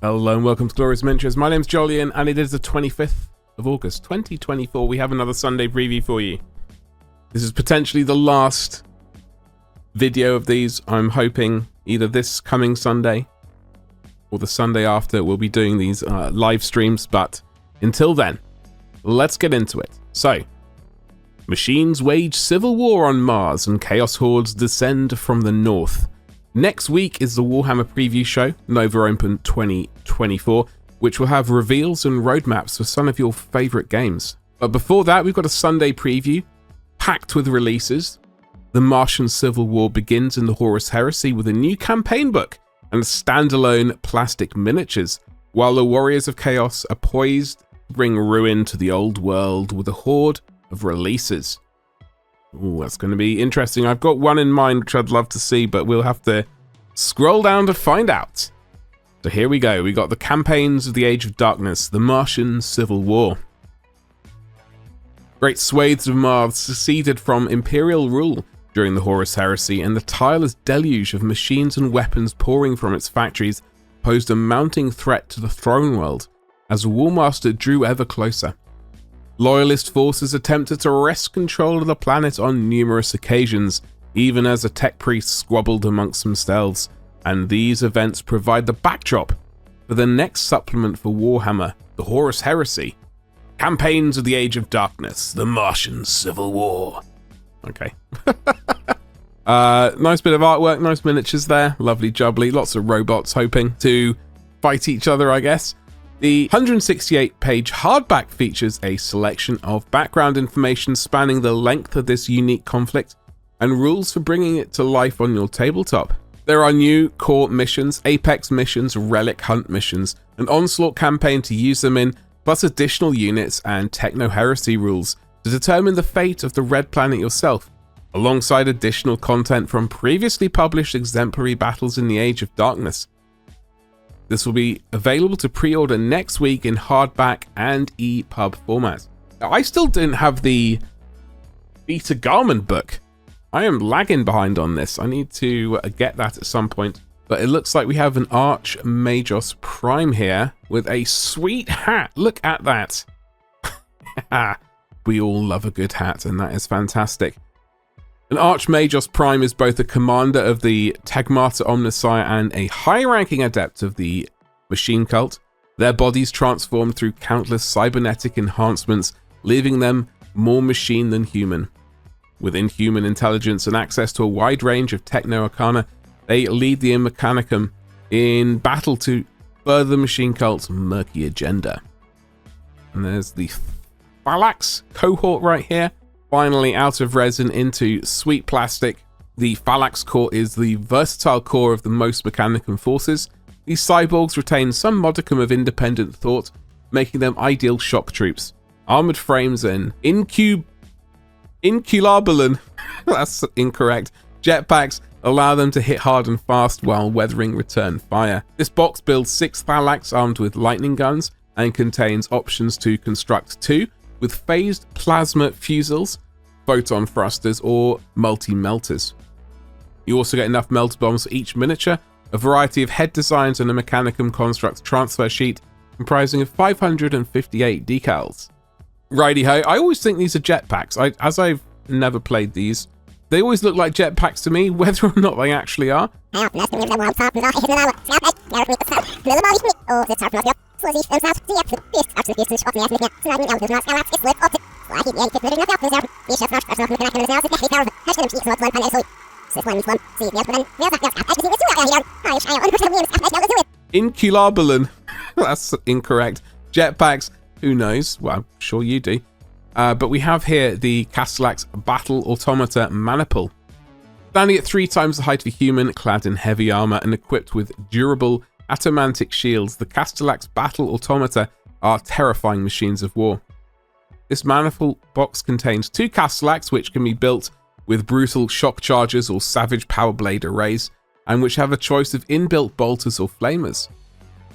Hello and welcome to Glorious Adventures. My name's Jolien and it is the 25th of August 2024. We have another Sunday preview for you. This is potentially the last video of these. I'm hoping either this coming Sunday or the Sunday after we'll be doing these live streams, but until then, let's get into it. So, machines wage civil war on Mars and chaos hordes descend from the north. Next week is the Warhammer preview show, Nova Open 2024, which will have reveals and roadmaps for some of your favourite games. But before that, we've got a Sunday preview, packed with releases. The Martian Civil War begins in the Horus Heresy with a new campaign book and standalone plastic miniatures, while the Warriors of Chaos are poised to bring ruin to the old world with a horde of releases. Ooh, that's going to be interesting. I've got one in mind which I'd love to see, but we'll have to scroll down to find out. So here we go. We got the Campaigns of the Age of Darkness, the Martian Civil War. Great swathes of Mars seceded from Imperial rule during the Horus Heresy, and the tireless deluge of machines and weapons pouring from its factories posed a mounting threat to the throne world as Warmaster drew ever closer. Loyalist forces attempted to wrest control of the planet on numerous occasions, even as the tech priests squabbled amongst themselves, and these events provide the backdrop for the next supplement for Warhammer, the Horus Heresy, Campaigns of the Age of Darkness, the Martian Civil War. Okay. Nice bit of artwork, nice miniatures there, lovely jubbly, lots of robots hoping to fight each other, I guess. The 168-page hardback features a selection of background information spanning the length of this unique conflict and rules for bringing it to life on your tabletop. There are new core missions, Apex missions, Relic Hunt missions, an Onslaught campaign to use them in, plus additional units and Techno-Heresy rules to determine the fate of the Red Planet yourself, alongside additional content from previously published exemplary battles in the Age of Darkness. This will be available to pre-order next week in hardback and EPUB format. Now, I still didn't have the Beta Garment book. I am lagging behind on this. I need to get that at some point. But it looks like we have an Archmagos Prime here with a sweet hat. Look at that. We all love a good hat, and that is fantastic. An Archmagos Prime is both a commander of the Tegmata Omnissiah and a high-ranking adept of the machine cult. Their bodies transformed through countless cybernetic enhancements, leaving them more machine than human. With inhuman intelligence and access to a wide range of techno-arcana, they lead the Mechanicum in battle to further the machine cult's murky agenda. And there's the Phalanx cohort right here. Finally out of resin into sweet plastic. The Phalanx core is the versatile core of the most Mechanicum forces. These cyborgs retain some modicum of independent thought, making them ideal shock troops. Armored frames and inculabulan, that's incorrect, jetpacks allow them to hit hard and fast while weathering return fire. This box builds 6 Phalanx armed with lightning guns and contains options to construct 2 with phased plasma fusils, photon thrusters, or multi-melters. You also get enough melter bombs for each miniature, a variety of head designs, and a Mechanicum construct transfer sheet comprising of 558 decals. Righty-ho, I always think these are jetpacks. As I've never played these, they always look like jetpacks to me, whether or not they actually are. Inculabulan. That's incorrect. Jetpacks, who knows? Well, I'm sure you do. But we have here the Castellax Battle-automata Maniple. Standing at 3 times the height of a human, clad in heavy armor and equipped with durable atomantic shields, the Castellax Battle-automata are terrifying machines of war. This maniple box contains 2 Castellax, which can be built with brutal shock charges or savage power blade arrays, and which have a choice of inbuilt bolters or flamers.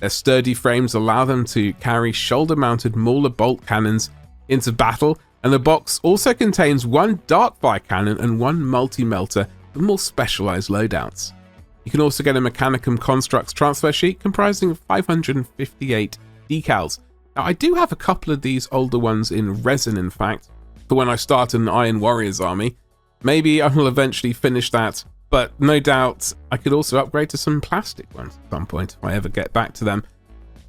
Their sturdy frames allow them to carry shoulder-mounted Mauler bolt cannons into battle, and the box also contains 1 Darkfire cannon and 1 multi-melter for more specialized loadouts. You can also get a Mechanicum Constructs transfer sheet comprising of 558 decals. Now, I do have a couple of these older ones in resin, in fact, for when I start an Iron Warriors army. Maybe I will eventually finish that, but no doubt I could also upgrade to some plastic ones at some point if I ever get back to them.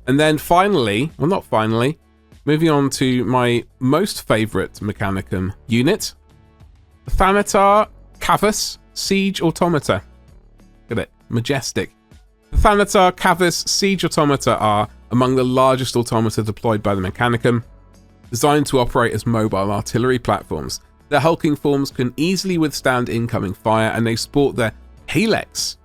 And then finally, well, not finally, moving on to my most favourite Mechanicum unit, the Thanatar Cavus Siege Automata. Look at it, majestic. The Thanatar Cavus Siege Automata are among the largest automata deployed by the Mechanicum, designed to operate as mobile artillery platforms. Their hulking forms can easily withstand incoming fire, and they sport their Halex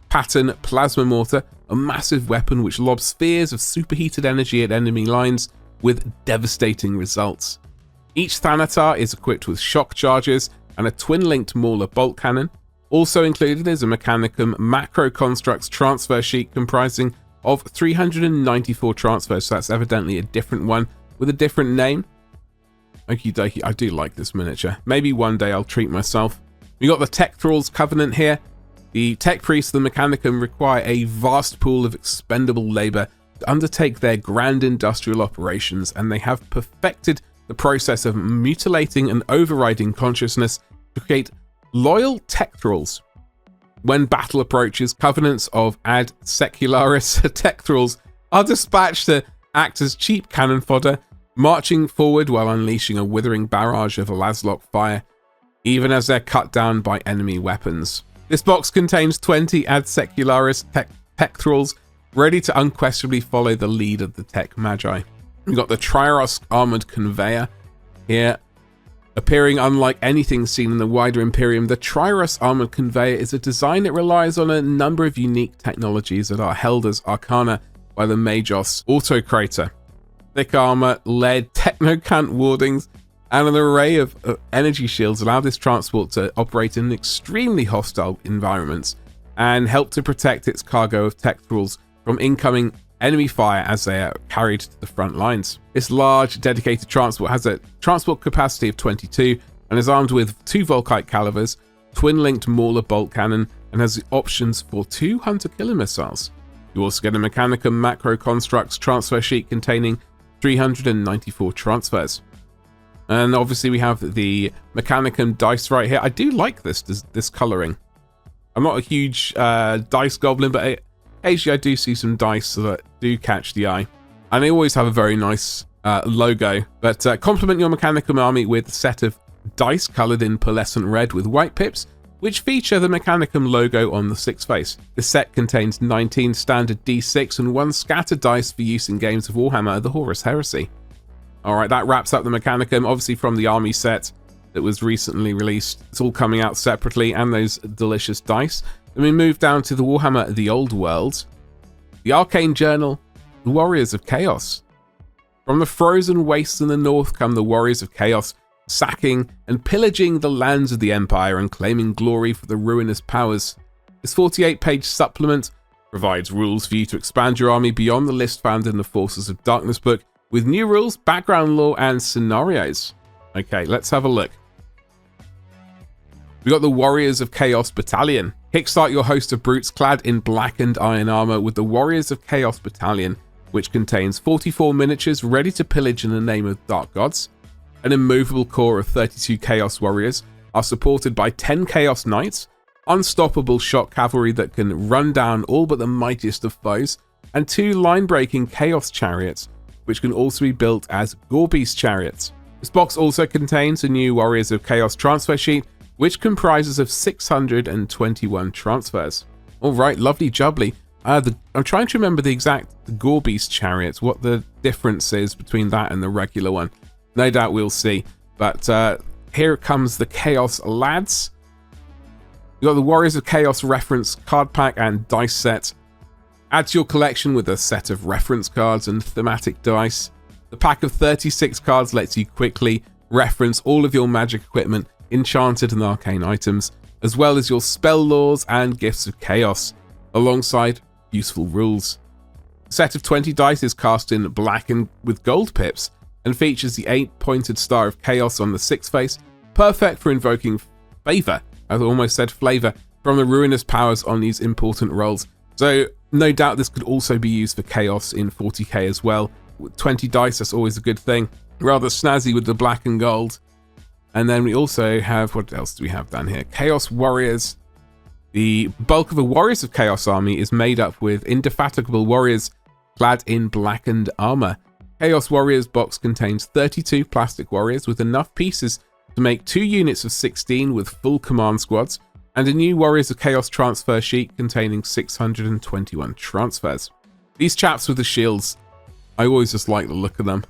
pattern plasma mortar, a massive weapon which lobs spheres of superheated energy at enemy lines with devastating results. Each Thanatar is equipped with shock charges and a twin-linked Mauler bolt cannon. Also included is a Mechanicum Macro Constructs transfer sheet comprising of 394 transfers, so that's evidently a different one with a different name. Okie dokie, I do like this miniature. Maybe one day I'll treat myself. We got the Tech Thralls Covenant here. The Tech Priests of the Mechanicum require a vast pool of expendable labour to undertake their grand industrial operations, and they have perfected the process of mutilating and overriding consciousness to create loyal Tech Thralls. When battle approaches, covenants of Ad Secularis Tech Thralls are dispatched to act as cheap cannon fodder, marching forward while unleashing a withering barrage of Laslock fire, even as they're cut down by enemy weapons. This box contains 20 Ad Secularis Tech Thralls, ready to unquestionably follow the lead of the Tech Magi. We've got the Triaros Armored Conveyor here. Appearing unlike anything seen in the wider Imperium, the Triaros Armored Conveyor is a design that relies on a number of unique technologies that are held as arcana by the Magos Autocrator. Thick armor, lead, technocant wardings, and an array of energy shields allow this transport to operate in extremely hostile environments and help to protect its cargo of Tech Thralls from incoming enemy fire as they are carried to the front lines. This large dedicated transport has a transport capacity of 22 and is armed with 2 Volkite calibers, twin-linked Mauler bolt cannon, and has the options for 2 Hunter killer missiles. You also get a Mechanicum Macro Constructs transfer sheet containing 394 transfers. And obviously we have the Mechanicum dice right here. I do like this colouring. I'm not a huge dice goblin, but occasionally I do see some dice that do catch the eye. And they always have a very nice logo. But complement your Mechanicum army with a set of dice coloured in pearlescent red with white pips, which feature the Mechanicum logo on the 6 face. This set contains 19 standard D6 and 1 scattered dice for use in games of Warhammer, the Horus Heresy. Alright, that wraps up the Mechanicum, obviously from the army set that was recently released. It's all coming out separately, and those delicious dice. Then we move down to the Warhammer The Old World, the Arcane Journal, the Warriors of Chaos. From the frozen wastes in the north come the Warriors of Chaos, sacking and pillaging the lands of the Empire and claiming glory for the ruinous powers. This 48-page supplement provides rules for you to expand your army beyond the list found in the Forces of Darkness book, with new rules, background lore, and scenarios. Okay, let's have a look. We got the Warriors of Chaos Battalion. Kickstart your host of brutes clad in black and iron armor with the Warriors of Chaos Battalion, which contains 44 miniatures ready to pillage in the name of dark gods. An immovable core of 32 Chaos Warriors are supported by 10 Chaos Knights, unstoppable shock cavalry that can run down all but the mightiest of foes, and 2 line-breaking Chaos Chariots, which can also be built as Gorbeast Chariots. This box also contains a new Warriors of Chaos transfer sheet, which comprises of 621 transfers. Alright, lovely jubbly. I'm trying to remember the exact Gorbeast Chariots, what the difference is between that and the regular one. No doubt we'll see. But here comes the Chaos Lads. You've got the Warriors of Chaos reference card pack and dice set. Add to your collection with a set of reference cards and thematic dice. The pack of 36 cards lets you quickly reference all of your magic equipment, enchanted and arcane items, as well as your spell laws and gifts of chaos, alongside useful rules. A set of 20 dice is cast in black and with gold pips, and features the 8-pointed Star of Chaos on the 6 face, perfect for invoking favour. I almost said flavour, from the ruinous powers on these important rolls. So no doubt this could also be used for chaos in 40k as well. 20 dice, that's always a good thing. Rather snazzy with the black and gold. And then we also have, what else do we have down here? Chaos Warriors. The bulk of the Warriors of Chaos army is made up with indefatigable warriors clad in blackened armor. Chaos Warriors box contains 32 plastic warriors with enough pieces to make 2 units of 16 with full command squads, and a new Warriors of Chaos transfer sheet containing 621 transfers. These chaps with the shields, I always just like the look of them.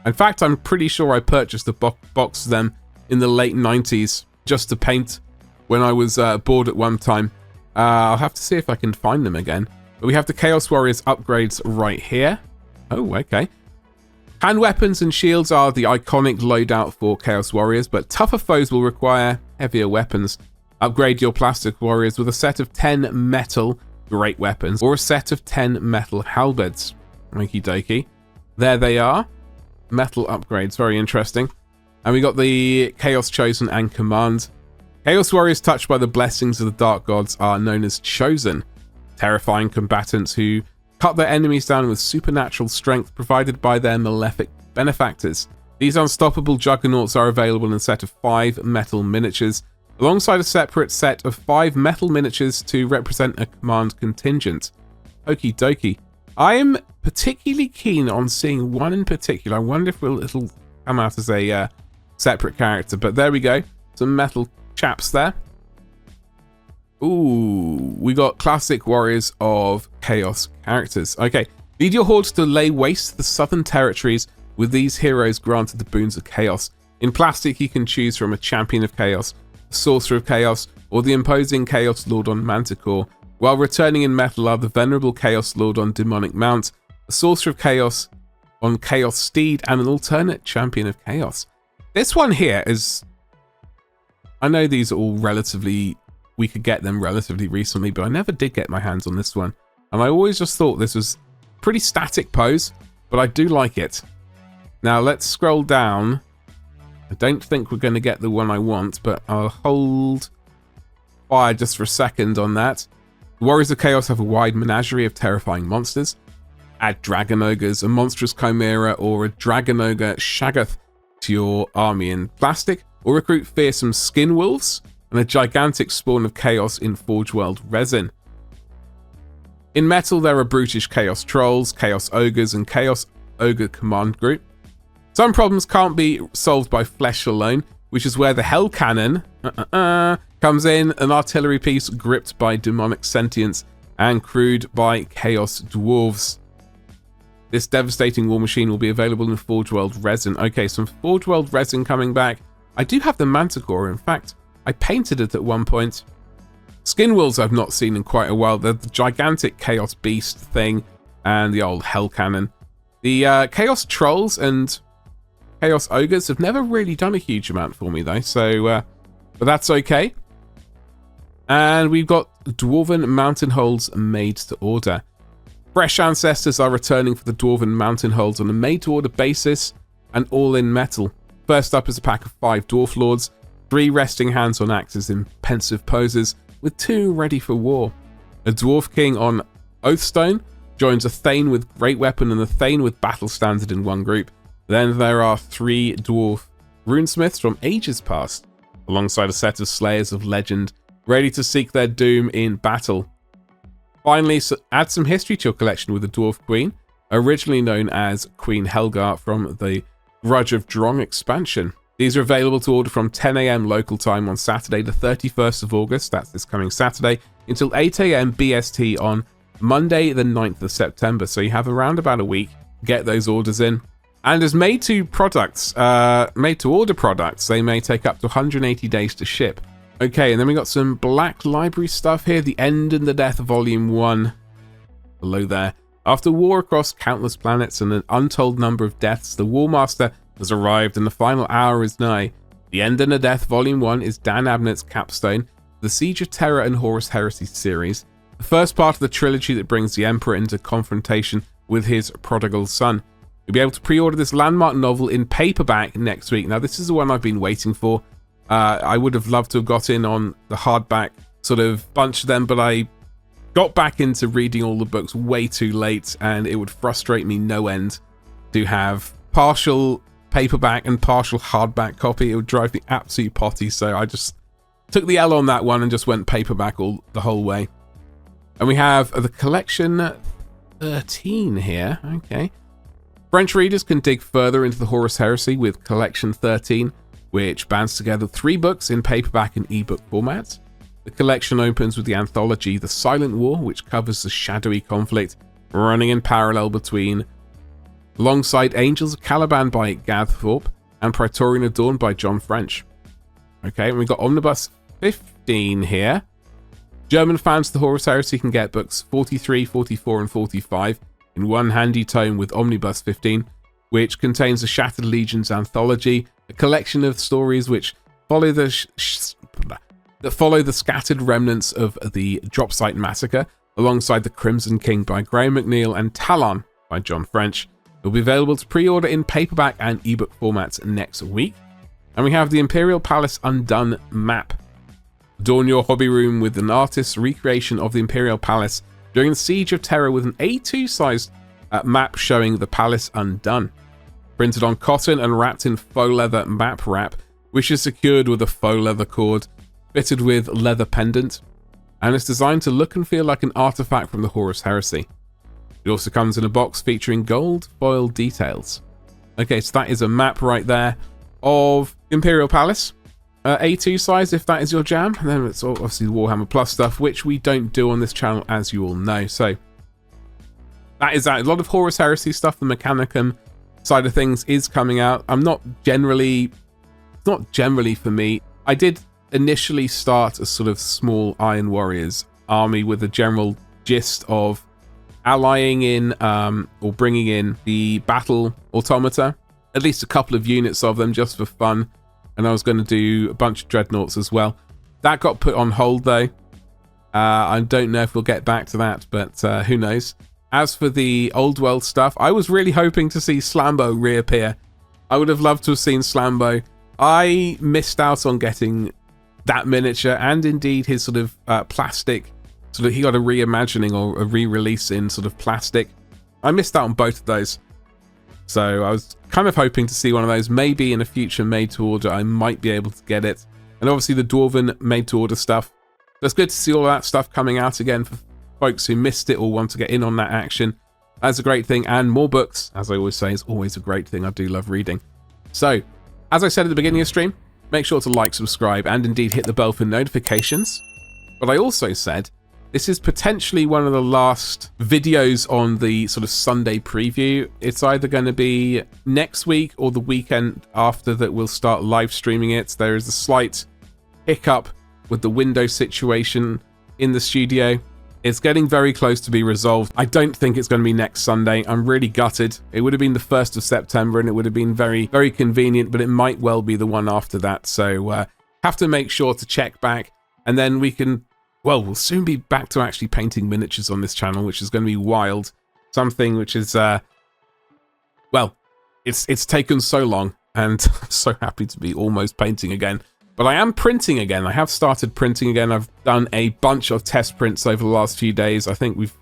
In fact, I'm pretty sure I purchased a box of them in the late 90s just to paint when I was bored at one time. I'll have to see if I can find them again. But we have the Chaos Warriors upgrades right here. Oh, okay. Hand weapons and shields are the iconic loadout for Chaos Warriors, but tougher foes will require heavier weapons. Upgrade your plastic warriors with a set of 10 metal great weapons or a set of 10 metal halberds. Okie dokie. There they are. Metal upgrades, very interesting. And we got the Chaos Chosen and Command. Chaos Warriors touched by the blessings of the Dark Gods are known as Chosen, terrifying combatants who cut their enemies down with supernatural strength provided by their malefic benefactors. These unstoppable juggernauts are available in a set of 5 metal miniatures, alongside a separate set of 5 metal miniatures to represent a command contingent. Okie dokie. I am particularly keen on seeing one in particular. I wonder if it'll come out as a separate character, but there we go. Some metal chaps there. Ooh, we got classic Warriors of Chaos characters. Okay, lead your hordes to lay waste the southern territories with these heroes granted the boons of Chaos. In plastic, you can choose from a Champion of Chaos, a Sorcerer of Chaos, or the imposing Chaos Lord on Manticore, while returning in metal are the venerable Chaos Lord on Demonic Mount, a Sorcerer of Chaos on Chaos Steed, and an alternate Champion of Chaos. This one here is... I know these are all relatively... We could get them relatively recently, but I never did get my hands on this one. And I always just thought this was pretty static pose, but I do like it. Now let's scroll down. I don't think we're going to get the one I want, but I'll hold fire just for a second on that. The Warriors of Chaos have a wide menagerie of terrifying monsters. Add Dragon Ogres, a monstrous Chimera, or a Dragon Ogre Shaggoth to your army in plastic, or recruit fearsome Skin Wolves and a gigantic spawn of chaos in forgeworld resin. In metal, there are brutish Chaos Trolls, Chaos Ogres, and Chaos Ogre Command Group. Some problems can't be solved by flesh alone, which is where the Hell Cannon comes in, an artillery piece gripped by demonic sentience and crewed by Chaos Dwarves. This devastating war machine will be available in forgeworld resin. Okay, some forgeworld resin coming back. I do have the Manticore, in fact. I painted it at one point. Skin Wolves I've not seen in quite a while. They're the gigantic Chaos Beast thing and the old Hell Cannon. The Chaos Trolls and Chaos Ogres have never really done a huge amount for me though, so but that's okay. And we've got Dwarven Mountain Holds made to order. Fresh ancestors are returning for the Dwarven Mountain Holds on a made-to-order basis and all in metal. First up is a pack of 5 Dwarf Lords, 3 resting hands on axes in pensive poses, with 2 ready for war. A Dwarf King on Oathstone joins a Thane with Great Weapon and a Thane with Battle Standard in one group. Then there are 3 Dwarf Runesmiths from ages past, alongside a set of Slayers of Legend, ready to seek their doom in battle. Finally, add some history to your collection with the Dwarf Queen, originally known as Queen Helgar from the Grudge of Drong expansion. These are available to order from 10 AM local time on Saturday the 31st of August, that's this coming Saturday, until 8 AM BST on Monday the 9th of September. So you have around about a week to get those orders in. And as made-to-order products, they may take up to 180 days to ship. Okay, and then we got some Black Library stuff here. The End and the Death Volume 1. Below there. After war across countless planets and an untold number of deaths, the War Master has arrived and the final hour is nigh. The End and the Death Volume 1 is Dan Abnett's capstone, the Siege of Terror and Horus Heresy series, the first part of the trilogy that brings the Emperor into confrontation with his prodigal son. You'll be able to pre-order this landmark novel in paperback next week. Now, this is the one I've been waiting for. I would have loved to have got in on the hardback sort of bunch of them, but I got back into reading all the books way too late, and it would frustrate me no end to have partial paperback and partial hardback copy. It would drive me absolute potty, so I just took the L on that one and just went paperback the whole way. And we have the collection 13 here. Okay. French readers can dig further into the Horus Heresy with collection 13, which bands together 3 books in paperback and ebook formats. The collection opens with the anthology The Silent War, which covers the shadowy conflict running in parallel between Alongside Angels of Caliban by Gath Thorpe and Praetorian Adorned by John French. Okay, and we've got Omnibus 15 here. German fans of the Horus Heresy can get books 43, 44, and 45 in one handy tome with Omnibus 15, which contains the Shattered Legions anthology, a collection of stories which follow the scattered remnants of the Dropsite Massacre, alongside The Crimson King by Graham McNeil and Talon by John French. It will be available to pre-order in paperback and ebook formats next week. And we have the Imperial Palace Undone map. Adorn your hobby room with an artist's recreation of the Imperial Palace during the Siege of Terror with an A2-sized map showing the Palace Undone. Printed on cotton and wrapped in faux leather map wrap, which is secured with a faux leather cord, fitted with leather pendant, and it's designed to look and feel like an artifact from the Horus Heresy. It also comes in a box featuring gold foil details. Okay, so that is a map right there of Imperial Palace. A2 size, if that is your jam. And then it's obviously the Warhammer Plus stuff, which we don't do on this channel, as you all know. So that is that. A lot of Horus Heresy stuff, the Mechanicum side of things is coming out. It's not generally for me. I did initially start a sort of small Iron Warriors army with a general gist of allying in or bringing in the Battle-automata, at least a couple of units of them just for fun, and I was going to do a bunch of dreadnoughts as well. That got put on hold though. I don't know if we'll get back to that, but who knows. As for the Old World stuff, I was really hoping to see Slambo reappear. I would have loved to have seen Slambo. I missed out on getting that miniature, and indeed his sort of plastic, sort of, he got a reimagining or a re-release in sort of plastic. I missed out on both of those, so I was kind of hoping to see one of those. Maybe in a future made to order I might be able to get it, and obviously the Dwarven made to order stuff. So it's good to see all that stuff coming out again for folks who missed it or want to get in on that action. That's a great thing, and more books, as I always say, is always a great thing. I do love reading. So as I said at the beginning of the stream, make sure to like, subscribe, and indeed hit the bell for notifications. But I also said this is potentially one of the last videos on the sort of Sunday preview. It's either going to be next week or the weekend after that we'll start live streaming it. There is a slight hiccup with the window situation in the studio. It's getting very close to be resolved. I don't think it's going to be next Sunday. I'm really gutted. It would have been the 1st of September and it would have been very, very convenient, but it might well be the one after that. So have to make sure to check back, and then we can, well, we'll soon be back to actually painting miniatures on this channel, which is going to be wild. Something which is, well, it's taken so long, and I'm so happy to be almost painting again. But I am printing again. I have started printing again. I've done a bunch of test prints over the last few days. I think we've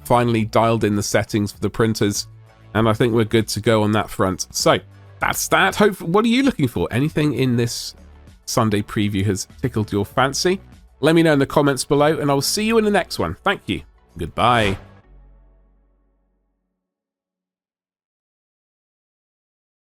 finally dialed in the settings for the printers, and I think we're good to go on that front. So that's that. What are you looking for? Anything in this Sunday preview has tickled your fancy? Let me know in the comments below, and I will see you in the next one. Thank you. Goodbye.